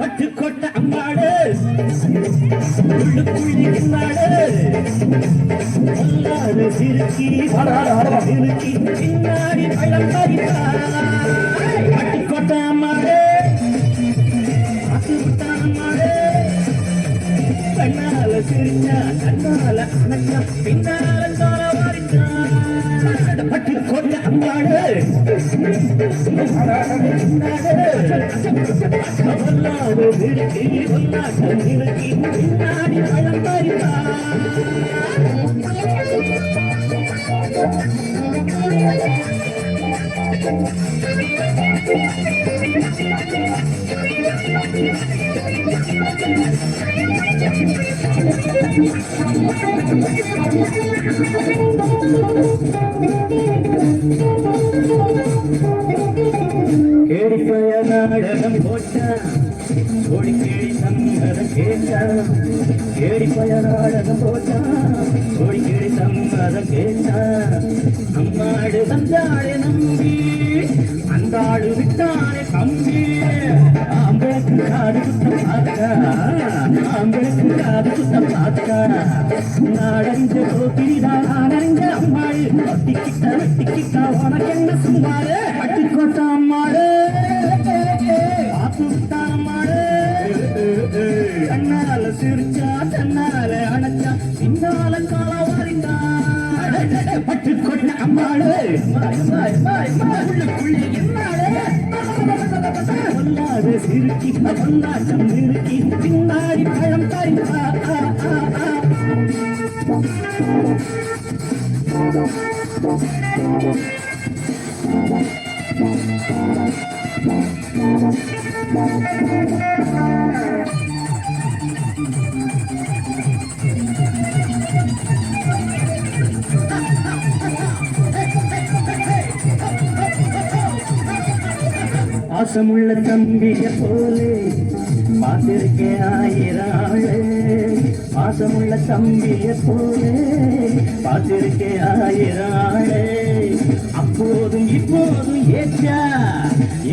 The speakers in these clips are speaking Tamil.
பட்டுக்கோட்டை அம்மாடு சிறுக்கி சிறுக்கி பின்னாடி பழம் பட்டுக்கோட்டை அம்மாடு அம்மாடு கண்ணால சிரிச்சா கண்ணால அணக்கா பின்னால தோற வாரிச்சா பட்டுக்கோட்டை அம்மாடு பின்னாடி பழம் பறிப்பா கேடிப்பய நாடகம் போட்டா கோடி கேடி சம்மதம் கேட்டா கேடிப்பய நாடகம் போட்டா கோடி கேடி சம்மதம் கேட்டா அம்மாடு வந்தாளே நம்பி அந்தாடு விட்டாளே கம்பி ஆம்பளுக்கு காது குத்த பார்த்தா ஆம்பளுக்கு காது குத்த பார்த்தா நாடறிஞ்ச போக்கிரிடா நாடறிஞ்ச அம்மாடு வெட்டிக்கிட்டா உனக்கு என்ன சும்மாறு பட்டுக்கோட்டை அம்மாடு கண்ணால சிரிச்சா தன்னால அணைச்சா பின்னால கால வாரிந்தா பட்டுக்கோட்டை அம்மாடு உள்ளுக்குள்ளே என்னாடு சிறுக்கி பொன்னாட்டம் நிறுக்கி பின்னாடி பழம் தரிப்பா பாசமுள்ள தம்பிய போலே பார்த்திருக்கேன் ஆயிராளே பாசமுள்ள தம்பிய போலே பார்த்திருக்கேன் ஆயிராளே அப்போதும் இப்போதும் ஏற்றா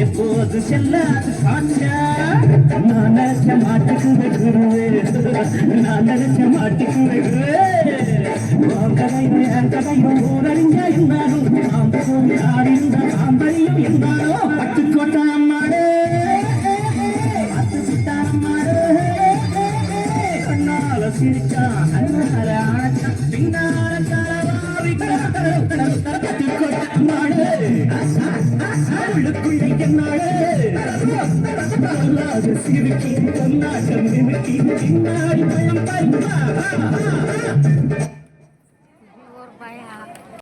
எப்போது செல்லாது காற்றா நான் நினைச்ச மாட்டுக்கு வைக்கிறே நான் நினைச்ச மாட்டுக்கு வைக்கிறே கதையும் ஊரறிஞ்சா இருந்தாலும் ஆடிருந்த ஆம்பளையும் இருந்தாலும் பட்டுக்கோட்டை அம்மாடு கண்ணால சிரிச்சா கண்ணால அணைச்சா பின்னால பட்டுக்கோட்டை அம்மாடு உள்ளுக்குள்ளே என்னாடு சிரிக்கி பொன்னாட்டம் நிறுக்கி பின்னாடி பழம் பறிப்பா